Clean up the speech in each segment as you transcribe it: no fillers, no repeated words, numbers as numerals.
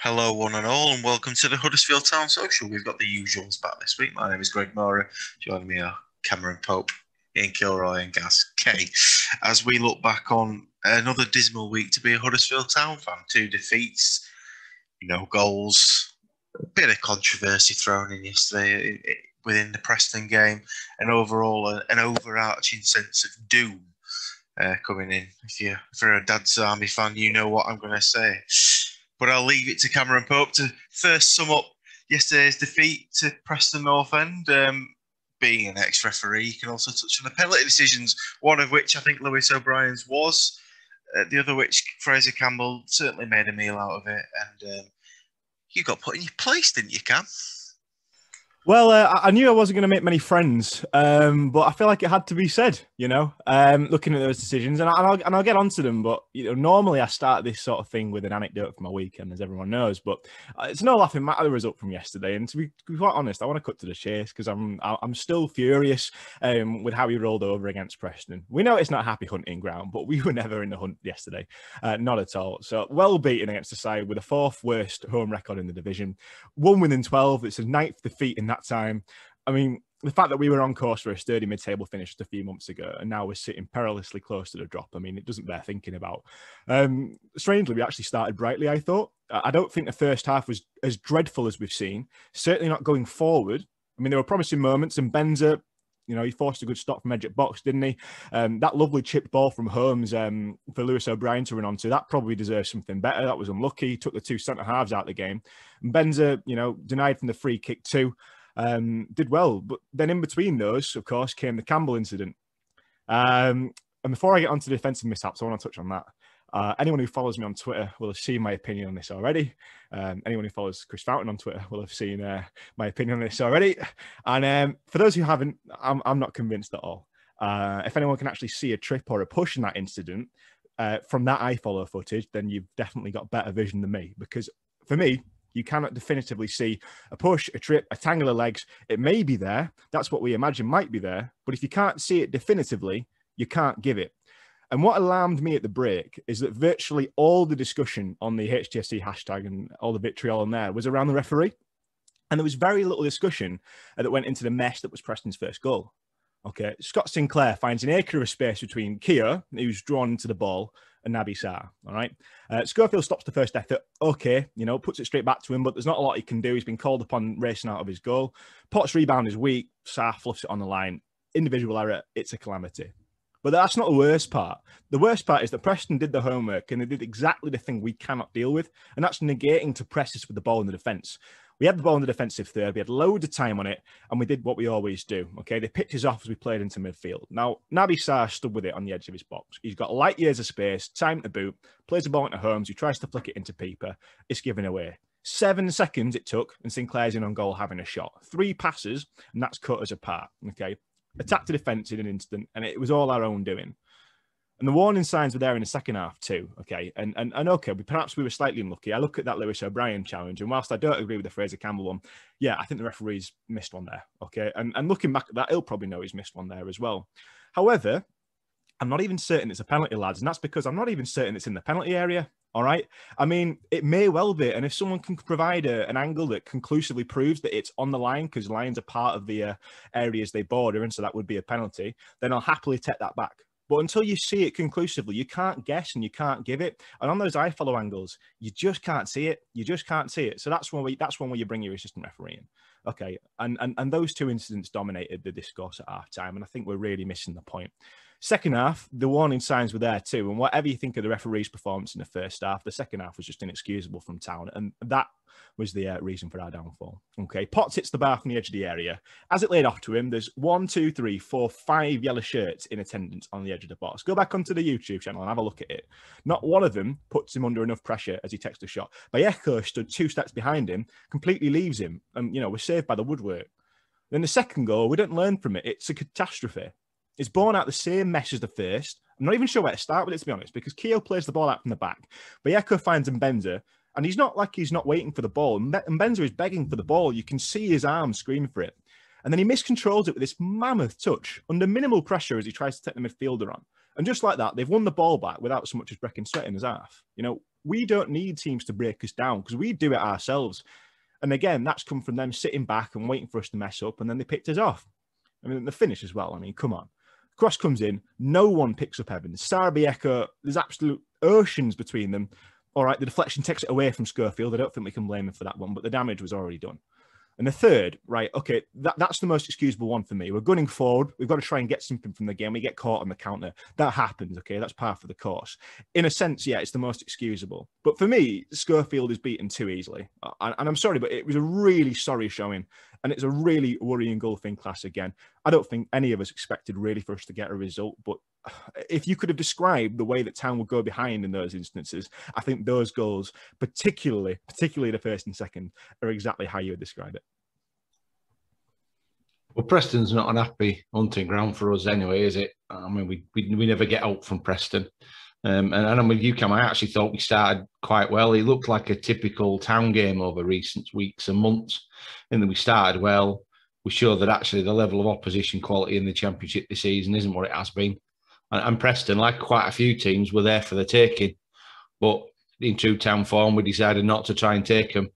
Hello, one and all, and welcome to the Huddersfield Town Social. We've got the usuals back this week. My name is Greg Marah. Joining me are Cameron Pope, Ian Kilroy, and Kaye. As we look back on another dismal week to be a Huddersfield Town fan, two defeats, no goals, a bit of controversy thrown in yesterday within the Preston game, and overall an overarching sense of doom coming in. If you're a Dad's Army fan, you know what I'm going to say. But I'll leave it to Cameron Pope to first sum up yesterday's defeat to Preston North End. Being an ex-referee, you can also touch on the penalty decisions, one of which I think Lewis O'Brien's was, the other which Fraser Campbell certainly made a meal out of it. And you got put in your place, didn't you, Cam? Well, I knew I wasn't going to make many friends, but I feel like it had to be said, looking at those decisions, and I'll get onto them. But normally I start this sort of thing with an anecdote from my weekend, as everyone knows. But it's no laughing matter the result from yesterday. And to be quite honest, I want to cut to the chase because I'm still furious with how we rolled over against Preston. We know it's not a happy hunting ground, but we were never in the hunt yesterday, not at all. So well beaten against the side with the fourth worst home record in the division, 1 within 12. It's a ninth defeat in that time. I mean, the fact that we were on course for a sturdy mid-table finish just a few months ago, and now we're sitting perilously close to the drop. I mean, it doesn't bear thinking about. Strangely, we actually started brightly, I thought. I don't think the first half was as dreadful as we've seen. Certainly not going forward. I mean, there were promising moments, and Benza, he forced a good stop from edge at box, didn't he? That lovely chipped ball from Holmes for Lewis O'Brien to run onto, that probably deserves something better. That was unlucky. Took the two centre-halves out of the game. And Benza, denied from the free kick too. Did well, but then in between those, of course, came the Campbell incident. And before I get onto the defensive mishaps, I want to touch on that. Anyone who follows me on Twitter will have seen my opinion on this already. Anyone who follows Chris Fountain on Twitter will have seen my opinion on this already. And for those who haven't, I'm not convinced at all. If anyone can actually see a trip or a push in that incident from that iFollow footage, then you've definitely got better vision than me. Because for me, you cannot definitively see a push, a trip, a tangle of legs. It may be there. That's what we imagine might be there. But if you can't see it definitively, you can't give it. And what alarmed me at the break is that virtually all the discussion on the HTSC hashtag and all the vitriol on there was around the referee. And there was very little discussion that went into the mess that was Preston's first goal. Okay, Scott Sinclair finds an acre of space between Kaye, who's drawn into the ball, and Naby Sarr. All right. Schofield stops the first effort. Okay, puts it straight back to him, but there's not a lot he can do. He's been called upon racing out of his goal. Potts' rebound is weak. Sarr fluffs it on the line. Individual error. It's a calamity. But that's not the worst part. The worst part is that Preston did the homework and they did exactly the thing we cannot deal with, and that's negating to press us with the ball in the defence. We had the ball in the defensive third. We had loads of time on it, and we did what we always do. Okay, they picked us off as we played into midfield. Now, Naby Sarr stood with it on the edge of his box. He's got light years of space, time to boot, plays the ball into Holmes, he tries to flick it into Pieper. It's given away. 7 seconds it took, and Sinclair's in on goal having a shot. 3 passes, and that's cut us apart. Okay, attacked the defence in an instant, and it was all our own doing. And the warning signs were there in the second half too, okay? And okay, perhaps we were slightly unlucky. I look at that Lewis O'Brien challenge, and whilst I don't agree with the Fraser Campbell one, yeah, I think the referee's missed one there, okay? And looking back at that, he'll probably know he's missed one there as well. However, I'm not even certain it's a penalty, lads, and that's because I'm not even certain it's in the penalty area, all right? I mean, it may well be, and if someone can provide an angle that conclusively proves that it's on the line, because lines are part of the areas they border, and so that would be a penalty, then I'll happily take that back. But until you see it conclusively, you can't guess and you can't give it. And on those iFollow angles, you just can't see it. You just can't see it. So that's one where you bring your assistant referee in. Okay. And those two incidents dominated the discourse at half time. And I think we're really missing the point. Second half, the warning signs were there too. And whatever you think of the referee's performance in the first half, the second half was just inexcusable from Town. And that was the reason for our downfall. Okay, Potts hits the bar from the edge of the area. As it laid off to him, there's 1, 2, 3, 4, 5 yellow shirts in attendance on the edge of the box. Go back onto the YouTube channel and have a look at it. Not one of them puts him under enough pressure as he takes the shot. Bayeko stood 2 steps behind him, completely leaves him, and we're saved by the woodwork. Then the second goal, we don't learn from it. It's a catastrophe. It's born out the same mess as the first. I'm not even sure where to start with it, to be honest, because Kaye plays the ball out from the back. Bayeko finds Mbenza, and he's not waiting for the ball. Mbenza is begging for the ball. You can see his arms screaming for it. And then he miscontrols it with this mammoth touch under minimal pressure as he tries to take the midfielder on. And just like that, they've won the ball back without so much as breaking sweat in his half. we don't need teams to break us down because we do it ourselves. And again, that's come from them sitting back and waiting for us to mess up, and then they picked us off. I mean, the finish as well. I mean, come on. Cross comes in, no one picks up Evans. Sarabieko, there's absolute oceans between them. All right, the deflection takes it away from Schofield. I don't think we can blame him for that one, but the damage was already done. And the third, right, okay, that's the most excusable one for me. We're gunning forward. We've got to try and get something from the game. We get caught on the counter. That happens, okay? That's par for the course. In a sense, yeah, it's the most excusable. But for me, Schofield is beaten too easily. And I'm sorry, but it was a really sorry showing. And it's a really worrying goal for class again. I don't think any of us expected really for us to get a result. But if you could have described the way that Town would go behind in those instances, I think those goals, particularly the first and second, are exactly how you would describe it. Well, Preston's not an happy hunting ground for us anyway, is it? I mean, we never get out from Preston. And I'm with you, Cam. I actually thought we started quite well. It looked like a typical Town game over recent weeks and months. And then we started well. We showed that actually the level of opposition quality in the Championship this season isn't what it has been. And Preston, like quite a few teams, were there for the taking. But in true Town form, we decided not to try and take them.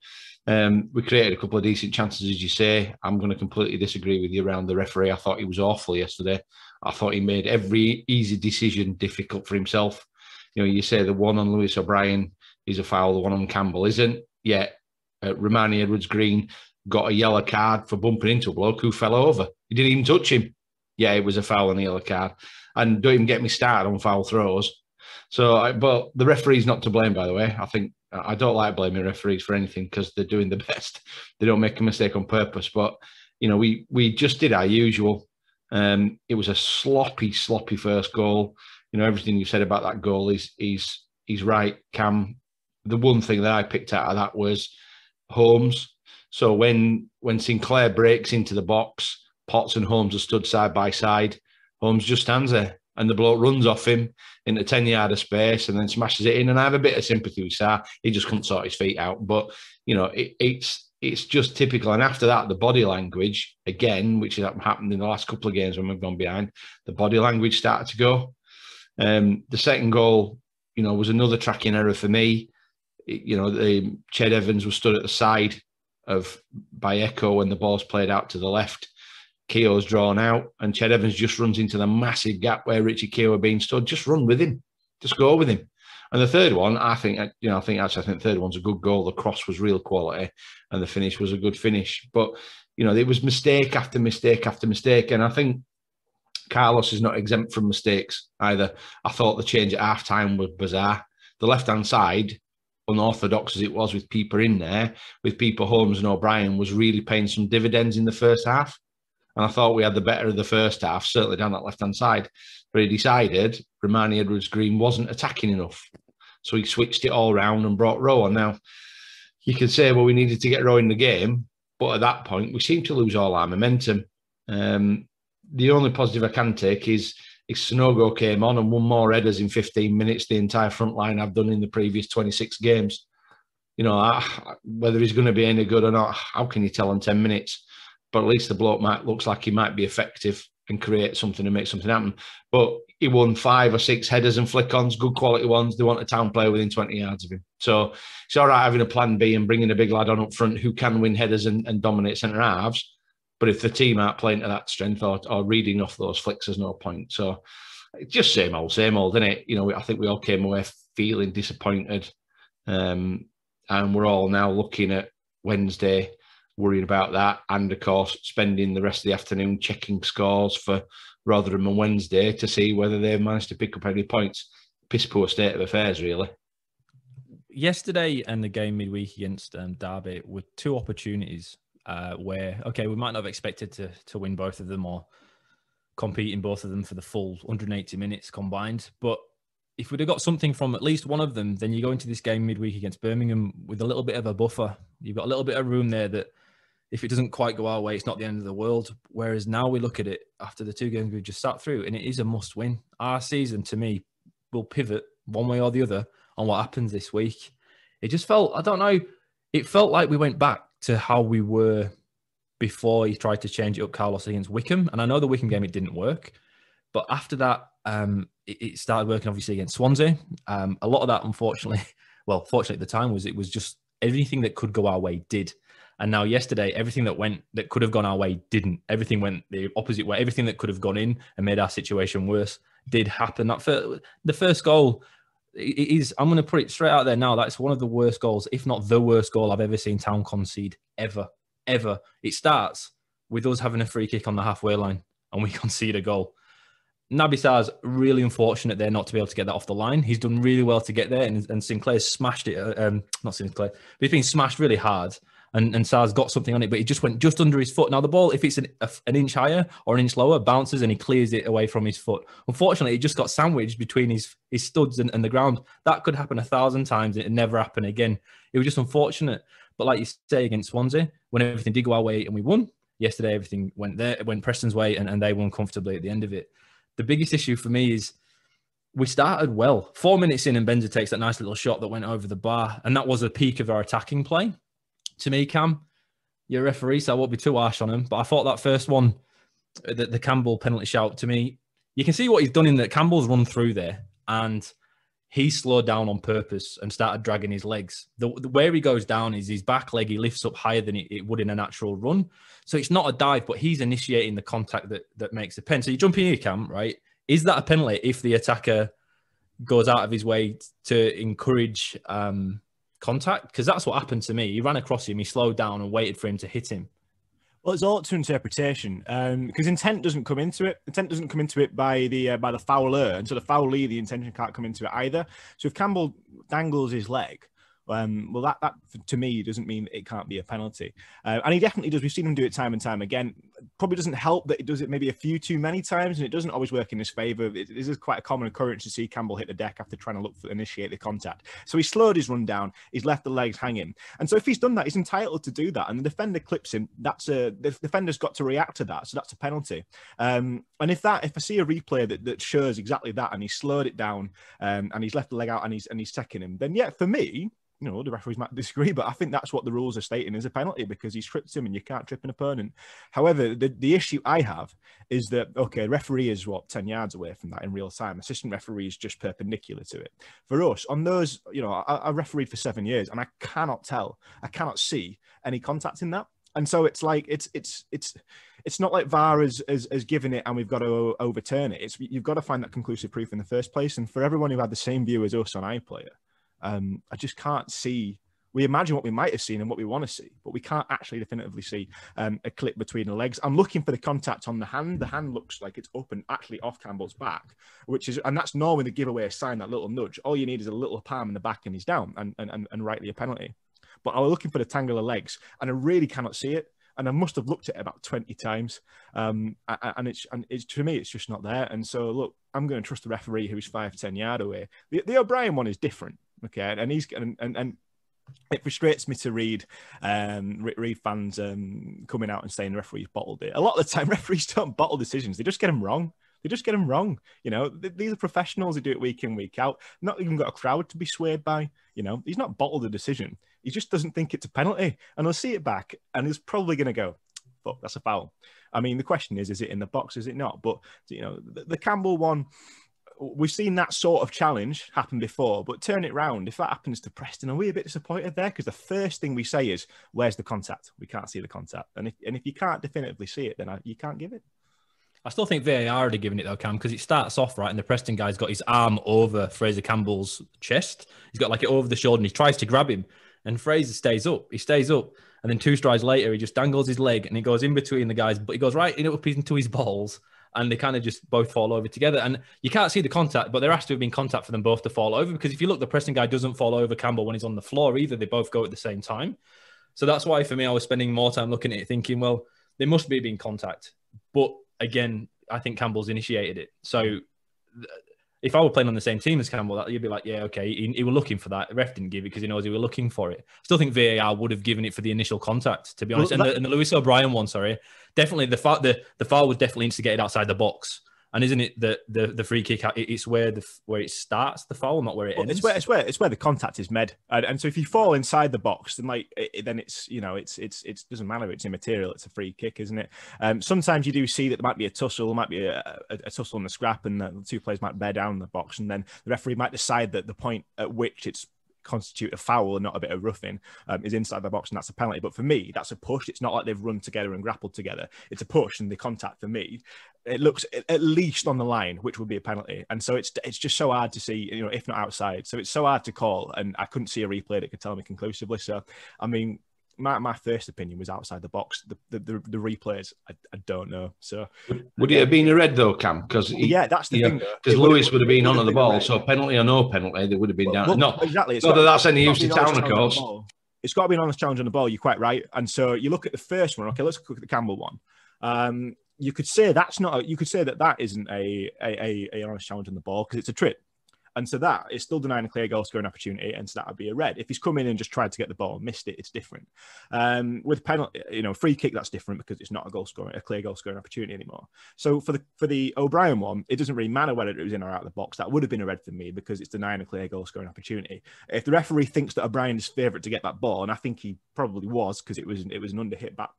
We created a couple of decent chances, as you say. I'm going to completely disagree with you around the referee. I thought he was awful yesterday. I thought he made every easy decision difficult for himself. You know, you say the one on Lewis O'Brien is a foul, the one on Campbell isn't. Yet, Romani Edwards-Green got a yellow card for bumping into a bloke who fell over. He didn't even touch him. Yeah, it was a foul and a yellow card. And don't even get me started on foul throws. So, but the referee's not to blame, by the way. I don't like blaming referees for anything because they're doing the best. They don't make a mistake on purpose. But, you know, we just did our usual. It was a sloppy first goal. You know, everything you said about that goal is right, Cam. The one thing that I picked out of that was Holmes. So when Sinclair breaks into the box, Potts and Holmes are stood side by side. Holmes just stands there and the bloke runs off him into 10-yard of space and then smashes it in. And I have a bit of sympathy with Sarr. He just couldn't sort his feet out. But, you know, it's just typical. And after that, the body language, again, which has happened in the last couple of games when we've gone behind, the body language started to go. The second goal, you know, was another tracking error for me. You know, Ched Evans was stood at the side by Echo when the ball's played out to the left. Keogh's drawn out and Ched Evans just runs into the massive gap where Richie Keogh had been stood. Just run with him. Just go with him. And the third one, I think the third one's a good goal. The cross was real quality and the finish was a good finish. But, you know, there was mistake after mistake after mistake. And I think Carlos is not exempt from mistakes either. I thought the change at half-time was bizarre. The left-hand side, unorthodox as it was with Pieper in there, with Pieper, Holmes and O'Brien, was really paying some dividends in the first half. And I thought we had the better of the first half, certainly down that left-hand side. But he decided Romani Edwards-Green wasn't attacking enough. So he switched it all round and brought Rowe on. Now, you could say, well, we needed to get Rowe in the game. But at that point, we seemed to lose all our momentum. The only positive I can take is Sonogo came on and won more headers in 15 minutes, the entire front line I've done in the previous 26 games. You know, whether he's going to be any good or not, how can you tell in 10 minutes? But at least the bloke looks like he might be effective and create something and make something happen. But he won 5 or 6 headers and flick-ons, good quality ones. They want a Town player within 20 yards of him. So it's all right having a plan B and bringing a big lad on up front who can win headers and dominate centre-halves. But if the team aren't playing to that strength or reading off those flicks, there's no point. So it's just same old, isn't it? You know, I think we all came away feeling disappointed. And we're all now looking at Wednesday, worrying about that, and of course spending the rest of the afternoon checking scores for Rotherham on Wednesday to see whether they've managed to pick up any points. Piss poor state of affairs, really. Yesterday and the game midweek against Derby were 2 opportunities where, okay, we might not have expected to win both of them or compete in both of them for the full 180 minutes combined, but if we'd have got something from at least one of them, then you go into this game midweek against Birmingham with a little bit of a buffer. You've got a little bit of room there that if it doesn't quite go our way, it's not the end of the world. Whereas now we look at it after the 2 games we've just sat through, and it is a must-win. Our season, to me, will pivot one way or the other on what happens this week. It just felt, I don't know, it felt like we went back to how we were before he tried to change it up, Carlos, against Wickham. And I know the Wickham game, it didn't work. But after that, it started working, obviously, against Swansea. A lot of that, unfortunately, well, fortunately at the time, it was just everything that could go our way did. And now yesterday, everything that could have gone our way didn't. Everything went the opposite way. Everything that could have gone in and made our situation worse did happen. The first goal is, I'm going to put it straight out there now, that's one of the worst goals, if not the worst goal I've ever seen Town concede, ever. It starts with us having a free kick on the halfway line and we concede a goal. Naby Sarr's really unfortunate there not to be able to get that off the line. He's done really well to get there, and Sinclair's smashed it. Not Sinclair, but he's been smashed really hard. And Sarr's got something on it, but it just went just under his foot. Now, the ball, if it's an inch higher or an inch lower, bounces and he clears it away from his foot. Unfortunately, it just got sandwiched between his studs and the ground. That could happen 1,000 times. It never happen again. It was just unfortunate. But like you say, against Swansea, when everything did go our way and we won, yesterday everything went Preston's way and they won comfortably at the end of it. The biggest issue for me is we started well. 4 minutes in and Benza takes that nice little shot that went over the bar. And that was the peak of our attacking play. To me, Cam, you're a referee, so I won't be too harsh on him. But I thought that first one, the Campbell penalty shout, to me, you can see what he's done in that Campbell's run through there. And he slowed down on purpose and started dragging his legs. Where he goes down is his back leg. He lifts up higher than it would in a natural run. So it's not a dive, but he's initiating the contact that makes the pen. So you jump in here, Cam, right? Is that a penalty if the attacker goes out of his way to encourage contact? Because that's what happened to me. He ran across him, he slowed down and waited for him to hit him. Well, it's all up to interpretation, because intent doesn't come into it. Intent doesn't come into it by the fouler, and so the foulee, the intention can't come into it either. So if Campbell dangles his leg, well, that to me doesn't mean it can't be a penalty, and he definitely does. We've seen him do it time and time again. Probably doesn't help that he does it maybe a few too many times, and it doesn't always work in his favour. This is quite a common occurrence to see Campbell hit the deck after trying to initiate the contact. So he slowed his run down. He's left the legs hanging, and so if he's done that, he's entitled to do that. And the defender clips him. The defender's got to react to that, so that's a penalty. And if I see a replay that shows exactly that, and he slowed it down, and he's left the leg out, and he's taking him, then yeah, for me, you know, the referees might disagree, but I think that's what the rules are stating is a penalty, because he's tripped him and you can't trip an opponent. However, the issue I have is that, okay, referee is 10 yards away from that in real time. Assistant referee is just perpendicular to it. For us, on those, you know, I refereed for 7 years and I cannot see any contact in that. And so it's like, it's not like VAR has given it and we've got to overturn it. You've got to find that conclusive proof in the first place. And for everyone who had the same view as us on iPlayer, I just can't see. We imagine what we might have seen and what we want to see, but we can't actually definitively see a clip between the legs. I'm looking for the contact on the hand. The hand looks like it's up and actually off Campbell's back, and that's normally the giveaway sign, that little nudge. All you need is a little palm in the back and he's down, and rightly a penalty. But I was looking for the tangle of legs, and I really cannot see it. And I must have looked at it about 20 times, and it's to me, it's just not there. And so, look, I'm going to trust the referee who's 5-10 yards away. The O'Brien one is different. Okay, and it frustrates me to read fans coming out and saying the referees bottled it. A lot of the time, referees don't bottle decisions; they just get them wrong. You know, these are professionals who do it week in, week out. Not even got a crowd to be swayed by. You know, he's not bottled a decision. He just doesn't think it's a penalty, and he'll see it back, and he's probably going to go, "Fuck, that's a foul." I mean, the question is it in the box? Is it not? But you know, the Campbell one. We've seen that sort of challenge happen before, but turn it round. If that happens to Preston, are we a bit disappointed there? Because the first thing we say is, where's the contact? We can't see the contact. And if you can't definitively see it, then you can't give it. I still think VAR would have given it though, Cam, because it starts off right and the Preston guy's got his arm over Fraser Campbell's chest. He's got like it over the shoulder and he tries to grab him. And Fraser stays up. He stays up. And then 2 strides later, he just dangles his leg and he goes in between the guys, but he goes right up into his balls. And they kind of just both fall over together. And you can't see the contact, but there has to have been contact for them both to fall over. Because if you look, the Preston guy doesn't fall over Campbell when he's on the floor either. They both go at the same time. So that's why, for me, I was spending more time looking at it thinking, well, there must be been contact. But again, I think Campbell's initiated it. So if I were playing on the same team as Campbell, you'd be like, yeah, okay, he were looking for that. The ref didn't give it because he knows he were looking for it. Still think VAR would have given it for the initial contact, to be honest. Well, and the Lewis O'Brien one, definitely the foul was definitely instigated outside the box. And isn't it the free kick? It's where it starts the foul, not where it ends. It's where the contact is made, and so if you fall inside the box, then then it's it doesn't matter. It's immaterial. It's a free kick, isn't it? Sometimes you do see that there might be a tussle, there might be a tussle on the scrap, and the 2 players might bear down the box, and then the referee might decide that the point at which it's constitute a foul and not a bit of roughing is inside the box, and that's a penalty. But for me, that's a push. It's not like they've run together and grappled together. It's a push, and the contact for me, it looks at least on the line, which would be a penalty. And so it's just so hard to see, if not outside. So it's so hard to call, and I couldn't see a replay that could tell me conclusively. So, I mean, my first opinion was outside the box. The replays, I don't know. So would it have been a red though, Cam? Because that's the thing. Because Lewis would have been onto the ball, so penalty or no penalty, they would have been down. Well, not exactly. Not that that's any use to Town, of course. It's got to be an honest challenge on the ball. You're quite right. And so you look at the first one. Okay, let's look at the Campbell one. You could say that's not. You could say that isn't a honest challenge on the ball because it's a trip. And so that is still denying a clear goal scoring opportunity, and so that would be a red. If he's come in and just tried to get the ball and missed it, it's different. With penalty, free kick, that's different because it's not a clear goal scoring opportunity anymore. So for the O'Brien one, it doesn't really matter whether it was in or out of the box. That would have been a red for me because it's denying a clear goal scoring opportunity. If the referee thinks that O'Brien is favourite to get that ball, and I think he probably was because it was an under-hit back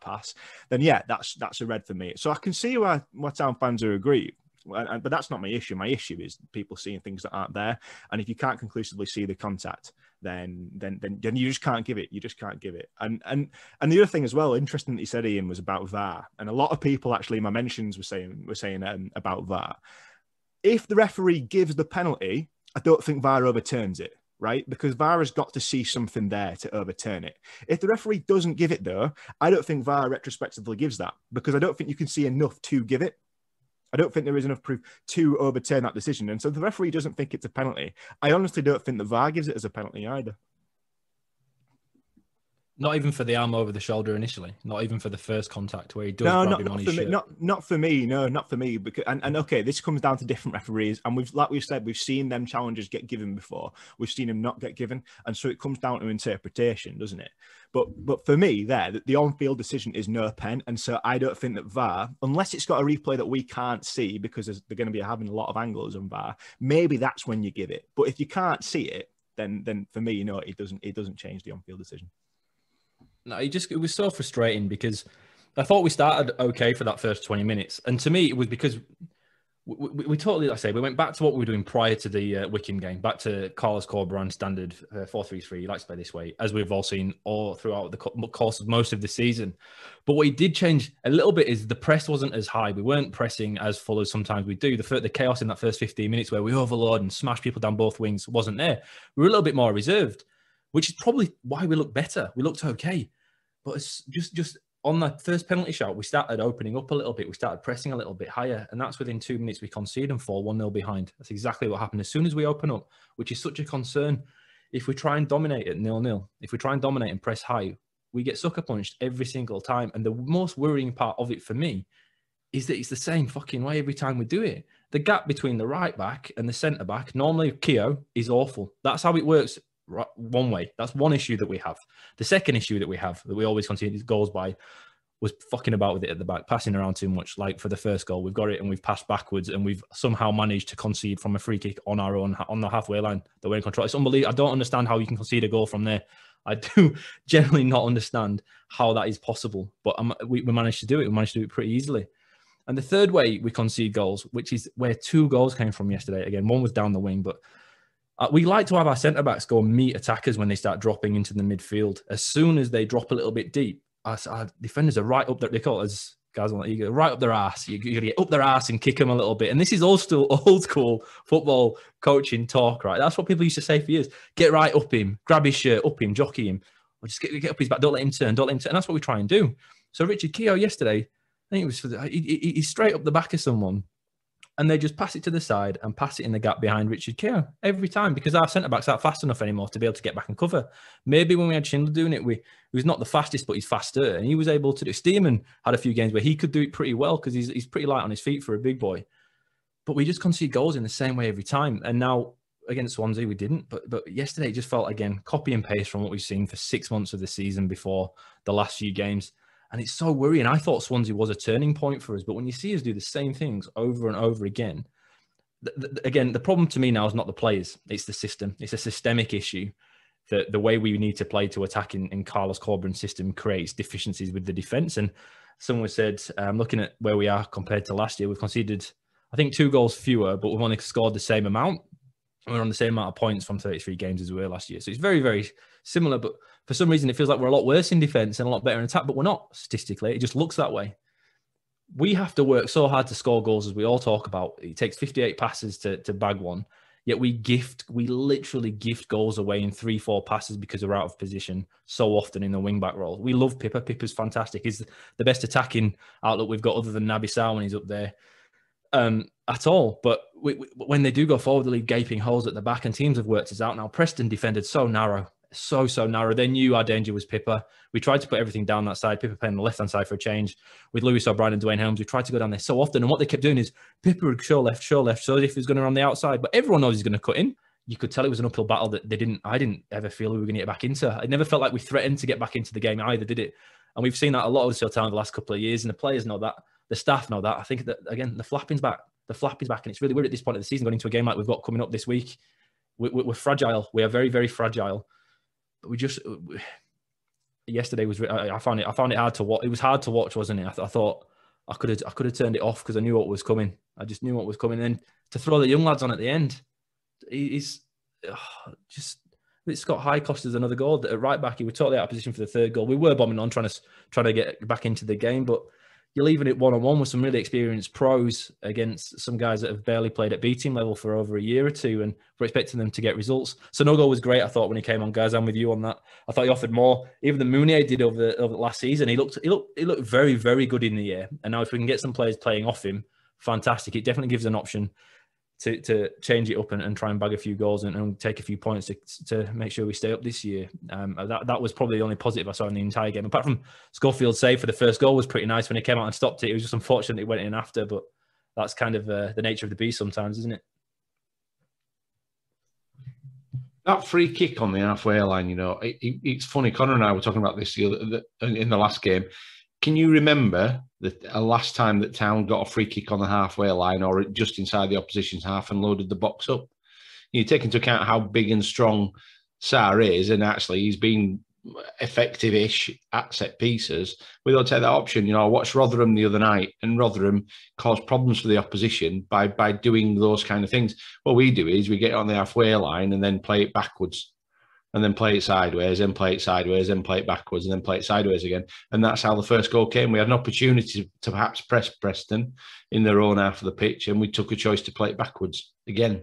pass, then yeah, that's a red for me. So I can see why Town fans are agree. But that's not my issue. My issue is people seeing things that aren't there. And if you can't conclusively see the contact, then you just can't give it. You just can't give it. And the other thing as well, interesting that you said, Ian, was about VAR. And a lot of people actually in my mentions were saying about VAR. If the referee gives the penalty, I don't think VAR overturns it. Right? Because VAR has got to see something there to overturn it. If the referee doesn't give it, though, I don't think VAR retrospectively gives that because I don't think you can see enough to give it. I don't think there is enough proof to overturn that decision. And so the referee doesn't think it's a penalty. I honestly don't think the VAR gives it as a penalty either. Not even for the arm over the shoulder initially. Not even for the first contact where he does grab him on his shirt. Not for me. No, not for me. Because and okay, this comes down to different referees, and we've said, we've seen them challenges get given before. We've seen them not get given, and so it comes down to interpretation, doesn't it? But for me, the on-field decision is no pen, and so I don't think that VAR, unless it's got a replay that we can't see because they're going to be having a lot of angles on VAR, maybe that's when you give it. But if you can't see it, then for me, it doesn't change the on-field decision. No, it was so frustrating because I thought we started okay for that first 20 minutes. And to me, it was because we totally, like I say, we went back to what we were doing prior to the Wycombe game, back to Carlos Corberán standard 4-3-3. He likes to play this way, as we've all seen all throughout the course of most of the season. But what he did change a little bit is the press wasn't as high. We weren't pressing as full as sometimes we do. The chaos in that first 15 minutes where we overload and smash people down both wings wasn't there. We were a little bit more reserved, which is probably why we looked better. We looked okay. But it's just on that first penalty shot, we started opening up a little bit. We started pressing a little bit higher. And that's within 2 minutes we concede and fall 1-0 behind. That's exactly what happened. As soon as we open up, which is such a concern, if we try and dominate at 0-0, if we try and dominate and press high, we get sucker punched every single time. And the most worrying part of it for me is that it's the same fucking way every time we do it. The gap between the right back and the centre back, normally Kaye, is awful. That's how it works. One way. That's one issue that we have. The second issue that we have, that we always conceded goals by, was fucking about with it at the back, passing around too much. Like for the first goal, we've got it and we've passed backwards and we've somehow managed to concede from a free kick on our own, on the halfway line, that we're in control. It's unbelievable. I don't understand how you can concede a goal from there. I do generally not understand how that is possible, but we managed to do it. We managed to do it pretty easily. And the third way we concede goals, which is where 2 goals came from yesterday. Again, one was down the wing, but we like to have our centre-backs go and meet attackers when they start dropping into the midfield. As soon as they drop a little bit deep, our defenders are right up there. They call it, as guys want, you go right up their arse. You got to get up their arse and kick them a little bit. And this is all still old school football coaching talk, right? That's what people used to say for years. Get right up him, grab his shirt, up him, jockey him, or just get up his back. Don't let him turn. And that's what we try and do. So Richard Kaye yesterday, I think it was he's straight up the back of someone, and they just pass it to the side and pass it in the gap behind Richard Kaye every time because our centre-backs aren't fast enough anymore to be able to get back and cover. Maybe when we had Schindler doing it, he was not the fastest, but he's faster, and he was able to do it. Stearman had a few games where he could do it pretty well because he's pretty light on his feet for a big boy. But we just concede goals in the same way every time. And now against Swansea, we didn't. But yesterday it just felt, again, copy and paste from what we've seen for 6 months of the season before the last few games. And it's so worrying. I thought Swansea was a turning point for us. But when you see us do the same things over and over again, the problem to me now is not the players. It's the system. It's a systemic issue. The way we need to play to attack in Carlos Corberán's system creates deficiencies with the defence. And someone said, looking at where we are compared to last year, we've conceded, I think, 2 goals fewer, but we've only scored the same amount. And we're on the same amount of points from 33 games as we were last year. So it's very, very similar. But for some reason, it feels like we're a lot worse in defence and a lot better in attack. But we're not statistically. It just looks that way. We have to work so hard to score goals, as we all talk about. It takes 58 passes to bag one. Yet we literally gift goals away in 3-4 passes because we're out of position so often in the wing-back role. We love Pippa. Pippa's fantastic. He's the best attacking outlook we've got other than Naby Sarr when he's up there at all. But when they do go forward, they leave gaping holes at the back, and teams have worked us out now. Preston defended so narrow. So narrow. They knew our danger was Pippa. We tried to put everything down that side. Pippa playing on the left-hand side for a change. With Lewis O'Brien and Dwayne Helms, we tried to go down there so often. And what they kept doing is Pippa would show left, so if he was going to run the outside. But everyone knows he's going to cut in. You could tell it was an uphill battle that I didn't ever feel we were going to get back into. I never felt like we threatened to get back into the game either, did it? And we've seen that a lot of Huddersfield Town the last couple of years, and the players know that. The staff know that. I think that, again, the flapping's back. The flap is back, and it's really weird at this point of the season going into a game like we've got coming up this week. We're fragile. We are very, very fragile. Yesterday was. I found it hard to watch. It was hard to watch, wasn't it? I thought I could have turned it off because I knew what was coming. I just knew what was coming. And then to throw the young lads on at the end, it's Scott High cost us another goal. At right back, he was totally out of position for the third goal. We were bombing on, trying to get back into the game, but you're leaving it 1-on-1 with some really experienced pros against some guys that have barely played at B team level for over a year or two, and we're expecting them to get results. So Nogo was great, I thought, when he came on, guys. I'm with you on that. I thought he offered more. Even the Mounier did over the last season. He looked very, very good in the air. And now if we can get some players playing off him, fantastic. It definitely gives an option to change it up and try and bag a few goals and take a few points to make sure we stay up this year. That was probably the only positive I saw in the entire game. Apart from Schofield's save for the first goal was pretty nice when he came out and stopped it. It was just unfortunate it went in after, but that's kind of the nature of the beast sometimes, isn't it? That free kick on the halfway line, it's funny. Connor and I were talking about this in the last game. Can you remember the last time that Town got a free kick on the halfway line or just inside the opposition's half and loaded the box up? You take into account how big and strong Sarr is, and actually he's been effective-ish at set pieces. We don't take that option. I watched Rotherham the other night, and Rotherham caused problems for the opposition by doing those kind of things. What we do is we get on the halfway line and then play it backwards. And then play it sideways, and play it sideways, and play it backwards, and then play it sideways again. And that's how the first goal came. We had an opportunity to perhaps press Preston in their own half of the pitch, and we took a choice to play it backwards again.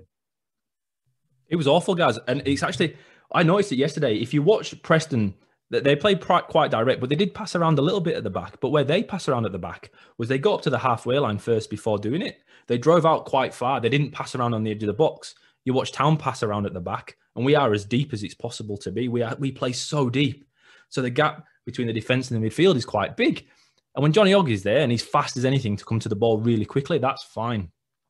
It was awful, guys. And it's actually, I noticed it yesterday. If you watch Preston, they played quite direct, but they did pass around a little bit at the back. But where they pass around at the back was they got up to the halfway line first before doing it. They drove out quite far. They didn't pass around on the edge of the box. You watch Town pass around at the back, and we are as deep as it's possible to be. We play so deep. So the gap between the defence and the midfield is quite big. And when Johnny Ogg is there and he's fast as anything to come to the ball really quickly, that's fine.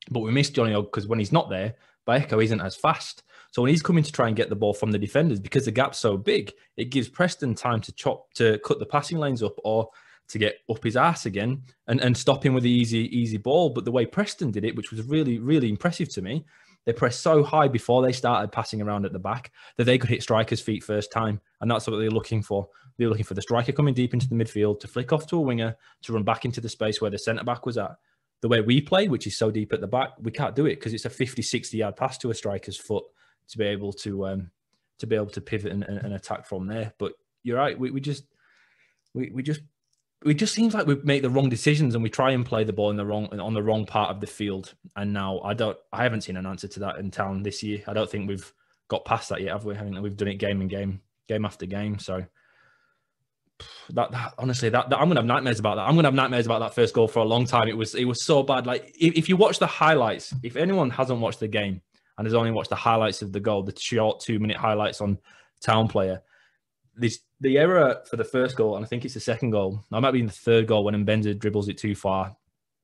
But we miss Johnny Ogg because when he's not there, Baeko isn't as fast. So when he's coming to try and get the ball from the defenders, because the gap's so big, it gives Preston time to cut the passing lanes up or to get up his arse again and stop him with the easy ball. But the way Preston did it, which was really, really impressive to me, they pressed so high before they started passing around at the back that they could hit strikers' feet first time. And that's what they're looking for. They're looking for the striker coming deep into the midfield to flick off to a winger, to run back into the space where the centre-back was at. The way we play, which is so deep at the back, we can't do it because it's a 50, 60-yard pass to a striker's foot to be able to pivot and attack from there. But you're right. We just seems like we make the wrong decisions and we try and play the ball on the wrong part of the field. And now I haven't seen an answer to that in Town this year. I don't think we've got past that yet, have we? I think we've done it game after game. So honestly, I'm gonna have nightmares about that. I'm gonna have nightmares about that first goal for a long time. It was so bad. Like if you watch the highlights, if anyone hasn't watched the game and has only watched the highlights of the goal, the short 2-minute highlights on Town player, the error for the first goal, and I think it's the second goal, I might be in the third goal when Mbenza dribbles it too far.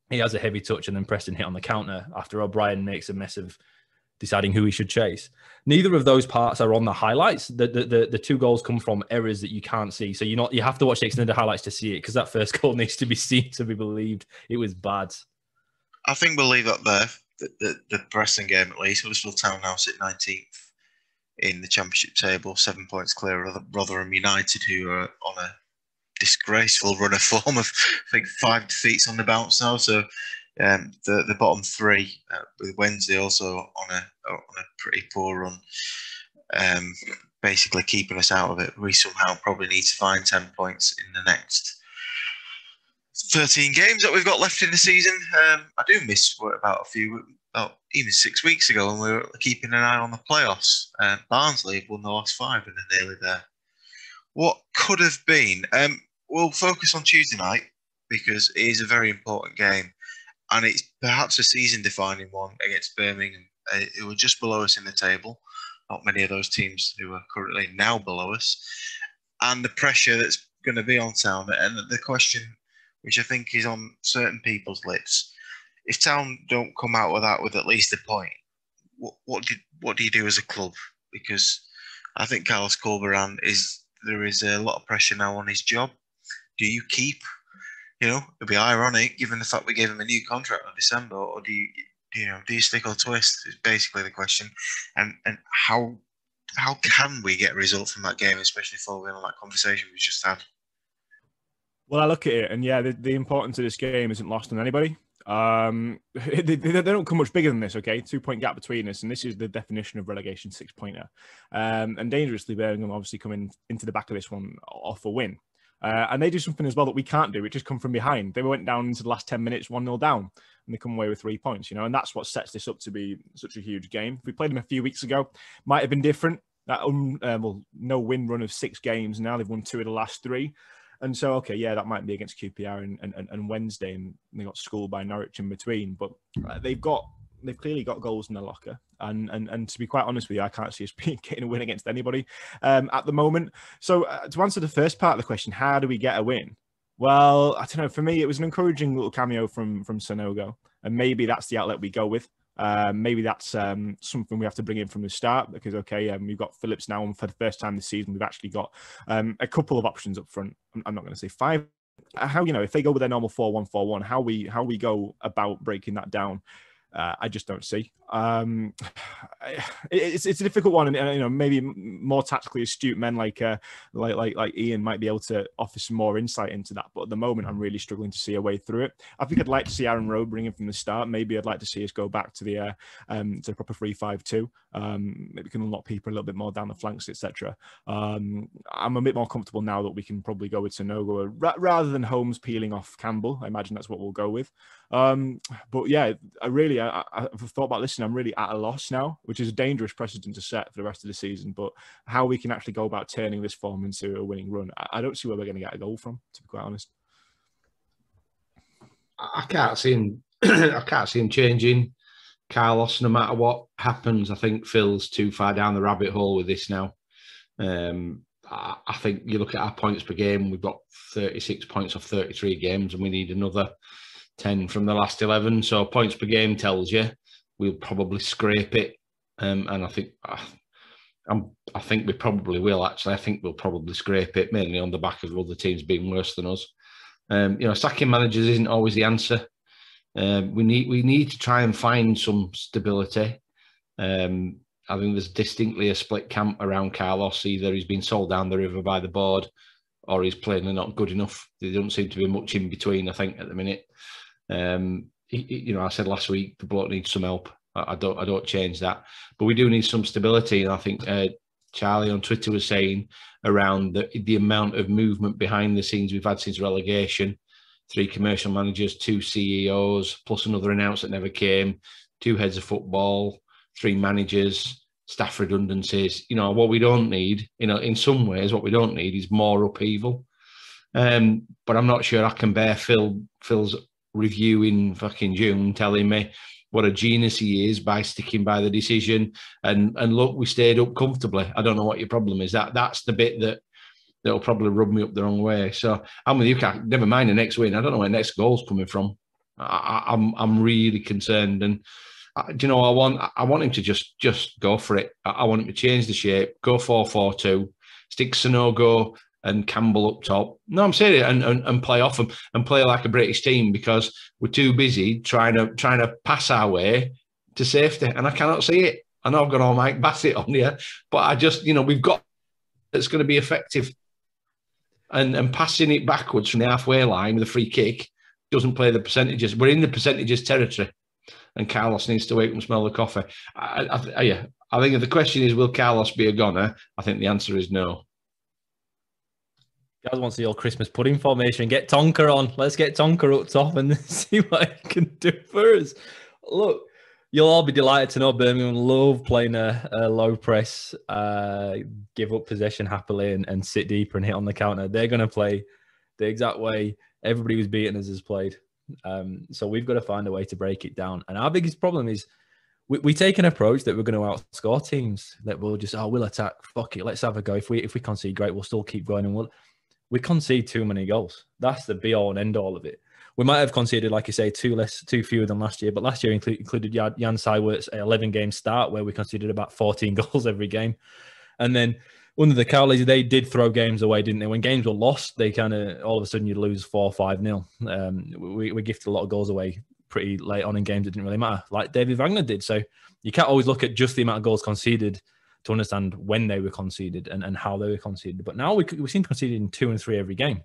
He has a heavy touch and then Preston hit on the counter after O'Brien makes a mess of deciding who he should chase. Neither of those parts are on the highlights. The two goals come from errors that you can't see. So you have to watch the extended highlights to see it because that first goal needs to be seen to be believed. It was bad. I think we'll leave that there. The Preston game at least. Huddersfield Town now sit 19th in the Championship table, 7 points clear of Rotherham United, who are on a disgraceful run of form of, I think, 5 defeats on the bounce now. So the bottom three, with Wednesday also on a pretty poor run, basically keeping us out of it. We somehow probably need to find 10 points in the next 13 games that we've got left in the season. I do miss even 6 weeks ago when we were keeping an eye on the playoffs. Barnsley have won the last 5 and they're nearly there. What could have been? We'll focus on Tuesday night because it is a very important game and it's perhaps a season-defining one against Birmingham, who are just below us in the table. Not many of those teams who are currently now below us. And the pressure that's going to be on Town, and the question, which I think is on certain people's lips, if Town don't come out with that with at least a point, what do you do as a club? Because I think Carlos Corberán there is a lot of pressure now on his job. Do you keep? It'd be ironic given the fact we gave him a new contract in December, or do you stick or twist? Is basically the question. And how can we get a result from that game, especially following on that conversation we just had? Well, I look at it, and yeah, the importance of this game isn't lost on anybody. They don't come much bigger than this, okay? 2-point gap between us, and this is the definition of relegation 6-pointer. And dangerously, Birmingham obviously coming into the back of this one off a win. And they do something as well that we can't do, which is come from behind. They went down into the last 10 minutes, 1-0 down, and they come away with 3 points, and that's what sets this up to be such a huge game. If we played them a few weeks ago, might have been different. That no win run of 6 games, now they've won 2 of the last 3. And so, okay, yeah, that might be against QPR and Wednesday, and they got schooled by Norwich in between. But they've clearly got goals in their locker. And to be quite honest with you, I can't see us getting a win against anybody at the moment. So to answer the first part of the question, how do we get a win? Well, I don't know. For me, it was an encouraging little cameo from Sanogo. And maybe that's the outlet we go with. Maybe that's something we have to bring in from the start because, we've got Phillips now, and for the first time this season, we've actually got a couple of options up front. I'm not going to say 5. How, if they go with their normal 4-1-4-1, how we go about breaking that down, I just don't see. It's a difficult one, and maybe more tactically astute men like Ian might be able to offer some more insight into that. But at the moment, I'm really struggling to see a way through it. I think I'd like to see Aaron Rowe bring him from the start. Maybe I'd like to see us go back to the proper 3-5-2. Maybe we can unlock people a little bit more down the flanks, etc. I'm a bit more comfortable now that we can probably go with Sanogo rather than Holmes peeling off Campbell. I imagine that's what we'll go with. But yeah, I've thought about this and I'm really at a loss now, which is a dangerous precedent to set for the rest of the season. But how we can actually go about turning this form into a winning run, I don't see where we're going to get a goal from, to be quite honest. I can't see him changing Carlos no matter what happens. I think Phil's too far down the rabbit hole with this now. I think you look at our points per game, we've got 36 points off 33 games and we need another 10 from the last 11. So points per game tells you we'll probably scrape it. And I think we probably will, actually. I think we'll probably scrape it, mainly on the back of other teams being worse than us. Sacking managers isn't always the answer. We need to try and find some stability. I think there's distinctly a split camp around Carlos. Either he's been sold down the river by the board or he's plainly not good enough. There don't seem to be much in between, I think, at the minute. I said last week the bloke needs some help. I don't change that, but we do need some stability. And I think Charlie on Twitter was saying around the amount of movement behind the scenes we've had since relegation: 3 commercial managers, 2 CEOs, plus another announce that never came, 2 heads of football, 3 managers, staff redundancies. What we don't need, in some ways, what we don't need is more upheaval. But I'm not sure I can bear Phil's review in fucking June telling me what a genius he is by sticking by the decision. And look, we stayed up comfortably. I don't know what your problem is. That's the bit that'll probably rub me up the wrong way. So I'm with you, never mind the next win. I don't know where next goal's coming from. I'm really concerned. And I want him to just go for it. I want him to change the shape, go 4-4-2, stick Sanogo and Campbell up top. No, I'm saying it, and play off them and play like a British team, because we're too busy trying to pass our way to safety, and I cannot see it. I know I've got all Mike Bassett on here, but I just, we've got it's going to be effective, and passing it backwards from the halfway line with a free kick. doesn't play the percentages. We're in the percentages territory, and Carlos needs to wake up and smell the coffee. I think if the question is, will Carlos be a goner? I think the answer is no. Guys want to see your Christmas pudding formation. Get Tonka on. Let's get Tonka up top and see what he can do for us. Look, you'll all be delighted to know Birmingham love playing a low press, give up possession happily and sit deeper and hit on the counter. They're going to play the exact way everybody who's beaten us has played. So we've got to find a way to break it down. And our biggest problem is we take an approach that we're going to outscore teams, that we'll just, we'll attack, fuck it, let's have a go. If we concede, great, we'll still keep going, and we concede too many goals. That's the be-all and end-all of it. We might have conceded, like you say, two fewer than last year, but last year included Jan Seiwert's 11-game start where we conceded about 14 goals every game. And then under the Cowleys, they did throw games away, didn't they? When games were lost, they kind of, all of a sudden, you'd lose 4-5-0. We gifted a lot of goals away pretty late on in games that didn't really matter, like David Wagner did. So you can't always look at just the amount of goals conceded to understand when they were conceded and how they were conceded. But now we seem to concede in 2 and 3 every game.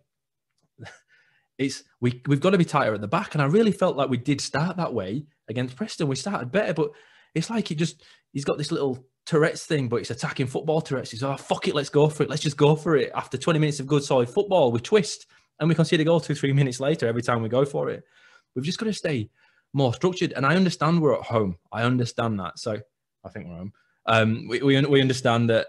We've got to be tighter at the back, and I really felt like we did start that way against Preston. We started better, but it's like he's got this little Tourette's thing, but it's attacking football Tourette's. He's fuck it, let's go for it. Let's just go for it. After 20 minutes of good solid football, we twist and we concede a goal 2-3 minutes later every time we go for it. We've just got to stay more structured. And I understand we're at home. I understand that. So I think we're home. We understand that